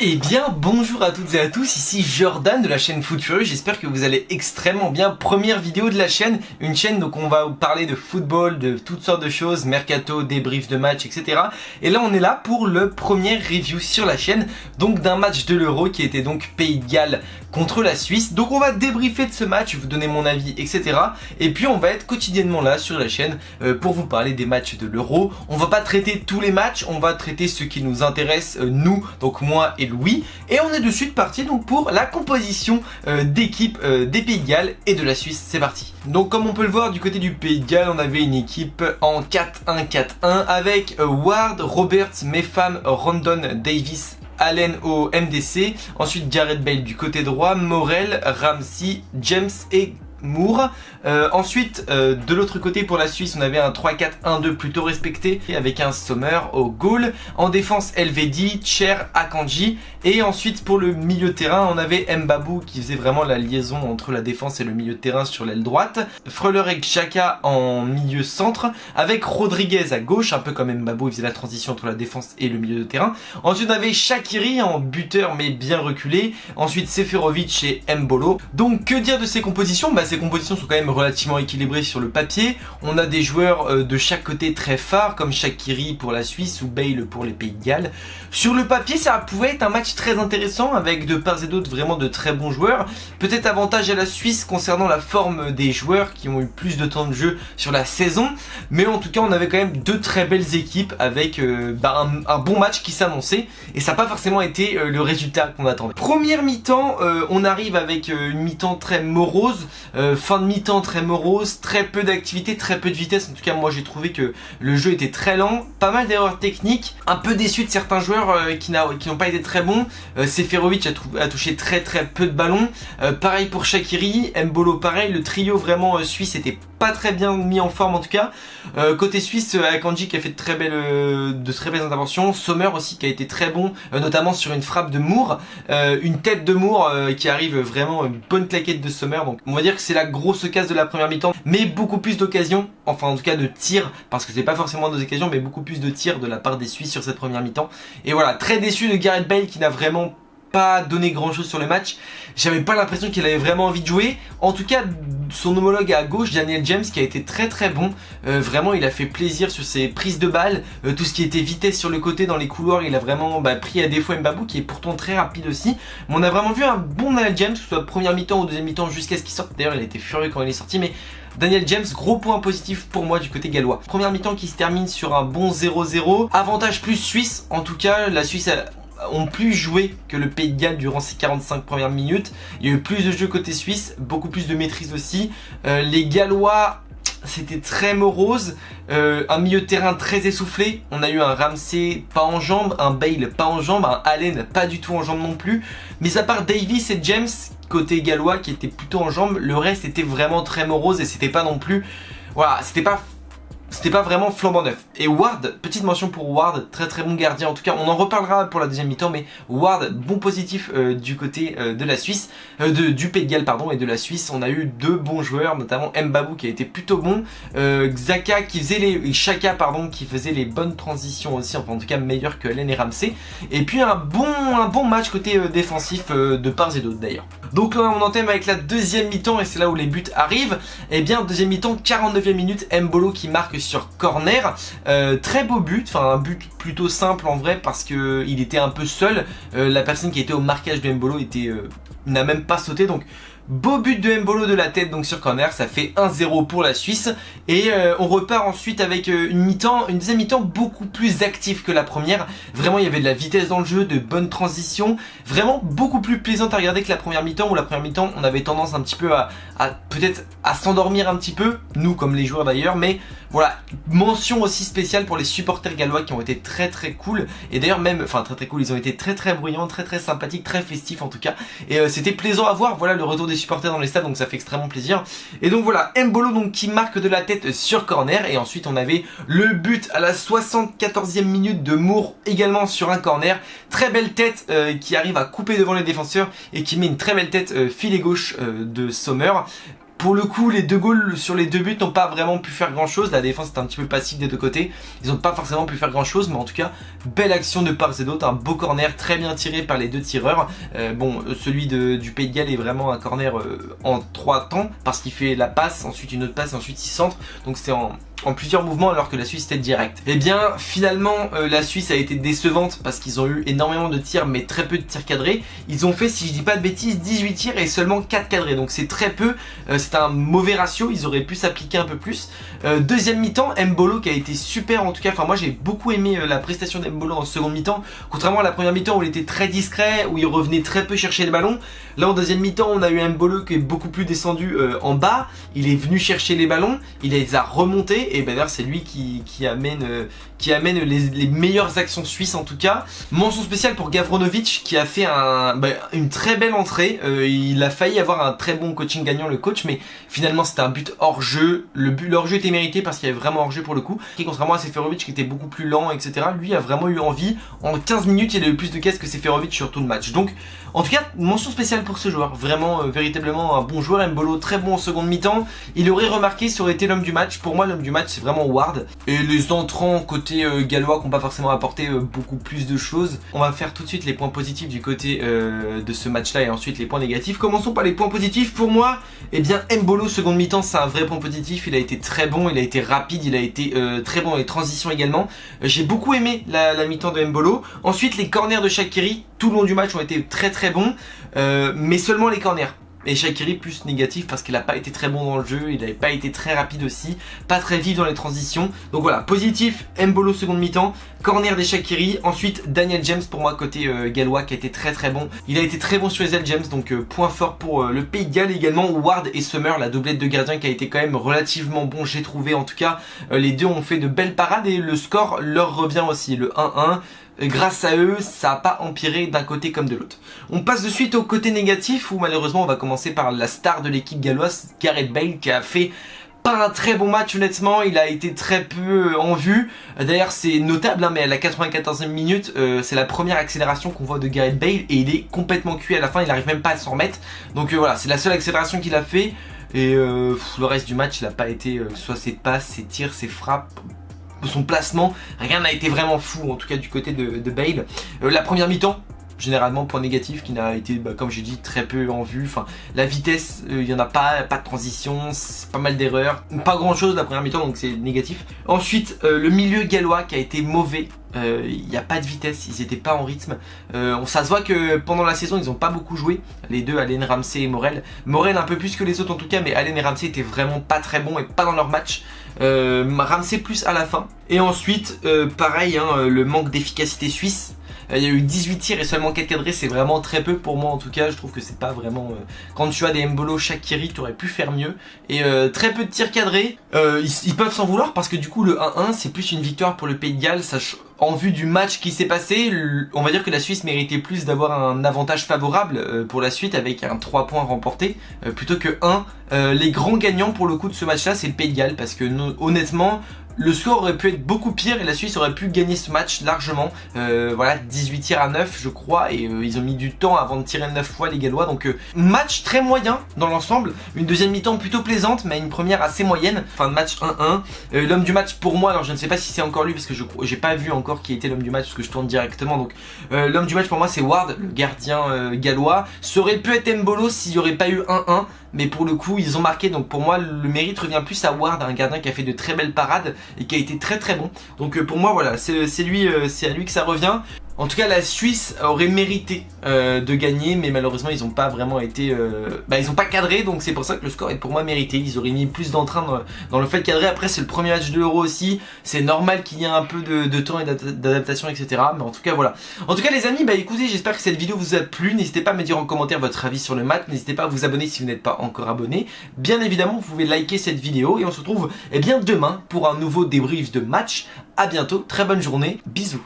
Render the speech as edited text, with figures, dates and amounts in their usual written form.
Et bien bonjour à toutes et à tous, ici Jordan de la chaîne Foot Furieux, j'espère que vous allez extrêmement bien. Première vidéo de la chaîne, une chaîne donc on va parler de football, de toutes sortes de choses, mercato, débrief de match, etc. Et là on est là pour le premier review sur la chaîne, donc d'un match de l'Euro qui était donc Pays de Galles contre la Suisse. Donc on va débriefer de ce match, vous donner mon avis, etc. Et puis on va être quotidiennement là sur la chaîne pour vous parler des matchs de l'Euro. On va pas traiter tous les matchs, on va traiter ceux qui nous intéressent, nous, donc moi et Louis. Et on est de suite parti donc pour la composition d'équipe des Pays de Galles et de la Suisse. C'est parti. Donc comme on peut le voir du côté du Pays de Galles, on avait une équipe en 4-1-4-1 avec Ward, Roberts, Mepham, Rondon, Davis, Allen au MDC, ensuite Gareth Bale du côté droit, Morel, Ramsey, James et Moore. Ensuite de l'autre côté pour la Suisse on avait un 3-4-1-2 plutôt respecté avec un Sommer au goal. En défense Elvedi, Cher, Akanji. Et ensuite pour le milieu de terrain on avait Mbabou qui faisait vraiment la liaison entre la défense et le milieu de terrain sur l'aile droite. Freuler et Xhaka en milieu centre avec Rodriguez à gauche, un peu comme Mbabou, il faisait la transition entre la défense et le milieu de terrain. Ensuite on avait Shaqiri en buteur mais bien reculé. Ensuite Seferovic et Mbolo. Donc que dire de ces compositions? Ces compositions sont quand même relativement équilibrées sur le papier. On a des joueurs de chaque côté très phares comme Shaqiri pour la Suisse ou Bale pour les Pays de Galles. Sur le papier ça pouvait être un match très intéressant avec de part et d'autre vraiment de très bons joueurs. Peut-être avantage à la Suisse concernant la forme des joueurs qui ont eu plus de temps de jeu sur la saison. Mais en tout cas on avait quand même deux très belles équipes avec un bon match qui s'annonçait. Et ça n'a pas forcément été le résultat qu'on attendait. Première mi-temps, on arrive avec une mi-temps très morose. Fin de mi-temps très morose, très peu d'activité, très peu de vitesse. En tout cas moi j'ai trouvé que le jeu était très lent, pas mal d'erreurs techniques, un peu déçu de certains joueurs qui n'ont pas été très bons. Seferovic a touché très peu de ballons, pareil pour Shaqiri, Mbolo pareil, le trio vraiment suisse était pas très bien mis en forme en tout cas. Côté suisse, Akanji qui a fait de très belles interventions, Sommer aussi qui a été très bon, notamment sur une frappe de Moore, une tête de Moore qui arrive vraiment, une bonne claquette de Sommer. Donc on va dire que c'est la grosse casse de la première mi-temps, mais beaucoup plus d'occasions, enfin en tout cas de tirs, parce que c'est pas forcément des occasions, mais beaucoup plus de tirs de la part des Suisses sur cette première mi-temps. Et voilà, très déçu de Gareth Bale qui n'a vraiment pas donné grand chose sur le match. J'avais pas l'impression qu'il avait vraiment envie de jouer. En tout cas son homologue à gauche, Daniel James, qui a été très bon. Vraiment il a fait plaisir sur ses prises de balles, tout ce qui était vitesse sur le côté dans les couloirs, il a vraiment pris à défaut Mbabou qui est pourtant très rapide aussi. Mais on a vraiment vu un bon Daniel James, que ce soit première mi-temps ou deuxième mi-temps jusqu'à ce qu'il sorte. D'ailleurs il a été furieux quand il est sorti, mais Daniel James, gros point positif pour moi du côté gallois. Première mi-temps qui se termine sur un bon 0-0. Avantage plus suisse, en tout cas la Suisse ont plus joué que le Pays de Galles durant ces 45 premières minutes. Il y a eu plus de jeux côté suisse, beaucoup plus de maîtrise aussi. Les Gallois, c'était très morose, un milieu de terrain très essoufflé. On a eu un Ramsey pas en jambes, un Bale pas en jambes, un Allen pas du tout en jambes non plus. Mais à part Davis et James, côté gallois qui était plutôt en jambes, le reste était vraiment très morose et c'était pas non plus... Voilà, c'était pas vraiment flambant neuf. Et Ward, petite mention pour Ward, très bon gardien. En tout cas, on en reparlera pour la deuxième mi-temps, mais Ward, bon positif du côté de la Suisse, du Pays de Galles pardon, et de la Suisse. On a eu deux bons joueurs, notamment Mbabou qui a été plutôt bon, Xhaka qui faisait Xhaka pardon, qui faisait les bonnes transitions aussi, enfin en tout cas meilleur que Allen et Ramsey. Et puis un bon match côté défensif de part et d'autre d'ailleurs. Donc là on entame avec la deuxième mi-temps et c'est là où les buts arrivent. Et bien deuxième mi-temps, 49e minute, Mbolo qui marque sur corner, très beau but, enfin un but plutôt simple en vrai parce que il était un peu seul, la personne qui était au marquage de Mbolo n'a même pas sauté, donc beau but de Mbolo de la tête donc sur corner, ça fait 1-0 pour la Suisse. Et on repart ensuite avec une deuxième mi-temps beaucoup plus active que la première. Vraiment il y avait de la vitesse dans le jeu, de bonnes transitions, vraiment beaucoup plus plaisante à regarder que la première mi-temps, où la première mi-temps on avait tendance un petit peu à peut-être à s'endormir un petit peu, nous comme les joueurs d'ailleurs. Mais voilà, mention aussi spéciale pour les supporters gallois qui ont été très cool. Et d'ailleurs même, enfin très cool, ils ont été très bruyants, très sympathiques, très festifs en tout cas. Et c'était plaisant à voir, voilà le retour des supporters dans les stades, donc ça fait extrêmement plaisir. Et donc voilà, Mbolo donc qui marque de la tête sur corner. Et ensuite on avait le but à la 74e minute de Moore, également sur un corner. Très belle tête qui arrive à couper devant les défenseurs et qui met une très belle tête filet gauche de Sommer. Pour le coup, les deux goals sur les deux buts n'ont pas vraiment pu faire grand chose. La défense était un petit peu passive des deux côtés. Ils n'ont pas forcément pu faire grand chose, mais en tout cas, belle action de part et d'autre. Un beau corner très bien tiré par les deux tireurs. Celui du Pays de Galles est vraiment un corner en 3 temps, parce qu'il fait la passe, ensuite une autre passe, ensuite il centre. Donc c'était en plusieurs mouvements, alors que la Suisse était direct. Et bien finalement la Suisse a été décevante parce qu'ils ont eu énormément de tirs mais très peu de tirs cadrés. Ils ont fait, si je dis pas de bêtises, 18 tirs et seulement 4 cadrés, donc c'est très peu. C'est un mauvais ratio, ils auraient pu s'appliquer un peu plus. Deuxième mi-temps, Embolo qui a été super en tout cas. Enfin moi j'ai beaucoup aimé la prestation d'Embolo en seconde mi-temps, contrairement à la première mi-temps où il était très discret, où il revenait très peu chercher le ballon. Là en deuxième mi-temps on a eu Embolo qui est beaucoup plus descendu en bas. Il est venu chercher les ballons, il les a remontés, et ben d'ailleurs c'est lui qui amène les meilleures actions suisses en tout cas. Mention spéciale pour Gavronovic qui a fait une très belle entrée. Il a failli avoir un très bon coaching gagnant, le coach, mais finalement c'était un but hors jeu. Le hors jeu était mérité parce qu'il y avait vraiment hors jeu pour le coup. Et contrairement à Seferovic qui était beaucoup plus lent, etc., lui a vraiment eu envie. En 15 minutes il a eu plus de caisses que Seferovic sur tout le match. Donc en tout cas mention spéciale pour ce joueur, vraiment véritablement un bon joueur. Embolo très bon en seconde mi-temps. Il aurait remarqué, ça aurait été l'homme du match. Pour moi l'homme du match c'est vraiment Ward. Et les entrants côté gallois qui n'ont pas forcément apporté beaucoup plus de choses. On va faire tout de suite les points positifs du côté de ce match là et ensuite les points négatifs. Commençons par les points positifs. Pour moi, eh bien Embolo seconde mi-temps c'est un vrai point positif. Il a été très bon, il a été rapide, il a été très bon dans les transitions également. J'ai beaucoup aimé la mi-temps de Embolo. Ensuite les corners de Shaqiri tout le long du match ont été très très bons, mais seulement les corners. Et Shaqiri plus négatif parce qu'il n'a pas été très bon dans le jeu, il n'avait pas été très rapide aussi, pas très vif dans les transitions. Donc voilà, positif, Embolo seconde mi-temps, corner des Shaqiri. Ensuite Daniel James pour moi côté gallois qui a été très très bon. Il a été très bon sur les ailes James, donc point fort pour le Pays de Galles. Également Ward et Sommer, la doublette de gardien qui a été quand même relativement bon, j'ai trouvé en tout cas. Les deux ont fait de belles parades et le score leur revient aussi, le 1-1. Grâce à eux, ça n'a pas empiré d'un côté comme de l'autre. On passe de suite au côté négatif où malheureusement on va commencer par la star de l'équipe galloise, Gareth Bale, qui a fait pas un très bon match honnêtement. Il a été très peu en vue. D'ailleurs c'est notable hein, mais à la 94e minute c'est la première accélération qu'on voit de Gareth Bale et il est complètement cuit à la fin, il n'arrive même pas à s'en remettre. Donc voilà, c'est la seule accélération qu'il a fait. Et le reste du match il n'a pas été, soit ses passes, ses tirs, ses frappes, son placement, rien n'a été vraiment fou en tout cas du côté de Bale. La première mi-temps, généralement point négatif qui n'a été comme j'ai dit très peu en vue. Enfin la vitesse, il n'y en a pas de transition, c'est pas mal d'erreurs, pas grand chose la première mi-temps donc c'est négatif. Ensuite le milieu gallois qui a été mauvais. Il n'y a pas de vitesse, ils n'étaient pas en rythme. Ça se voit que pendant la saison ils n'ont pas beaucoup joué, les deux, Allen Ramsey et Morel. Morel un peu plus que les autres en tout cas, mais Allen et Ramsey étaient vraiment pas très bons et pas dans leur match. Ramsey plus à la fin. Et ensuite pareil hein, le manque d'efficacité suisse. Il y a eu 18 tirs et seulement 4 cadrés, c'est vraiment très peu pour moi en tout cas. Je trouve que c'est pas vraiment... Quand tu as des Embolo, Shaqiri, tu aurais pu faire mieux. Et très peu de tirs cadrés. Ils peuvent s'en vouloir parce que du coup le 1-1 c'est plus une victoire pour le Pays de Galles. En vue du match qui s'est passé, on va dire que la Suisse méritait plus d'avoir un avantage favorable pour la suite avec un 3 points remporté plutôt que 1. Les grands gagnants pour le coup de ce match là c'est le Pays de Galles parce que honnêtement le score aurait pu être beaucoup pire et la Suisse aurait pu gagner ce match largement. Voilà, 18 tirs à 9 je crois et ils ont mis du temps avant de tirer 9 fois les Gallois. Donc match très moyen dans l'ensemble. Une deuxième mi-temps plutôt plaisante mais une première assez moyenne. Fin de match 1-1. L'homme du match pour moi, alors je ne sais pas si c'est encore lui parce que j'ai pas vu encore qui était l'homme du match parce que je tourne directement. Donc l'homme du match pour moi c'est Ward, le gardien gallois. Ça aurait pu être Embolo s'il n'y aurait pas eu 1-1. Mais pour le coup ils ont marqué, donc pour moi le mérite revient plus à Ward, un gardien qui a fait de très belles parades et qui a été très très bon. Donc pour moi voilà, c'est à lui que ça revient. En tout cas la Suisse aurait mérité de gagner mais malheureusement ils n'ont pas vraiment été ils n'ont pas cadré, donc c'est pour ça que le score est pour moi mérité. Ils auraient mis plus d'entrain dans le fait de cadrer. Après c'est le premier match de l'Euro aussi, c'est normal qu'il y ait un peu de temps et d'adaptation etc. Mais en tout cas voilà. En tout cas les amis, écoutez, j'espère que cette vidéo vous a plu. N'hésitez pas à me dire en commentaire votre avis sur le match. N'hésitez pas à vous abonner si vous n'êtes pas encore abonné. Bien évidemment vous pouvez liker cette vidéo et on se retrouve demain pour un nouveau débrief de match. A bientôt, très bonne journée, bisous.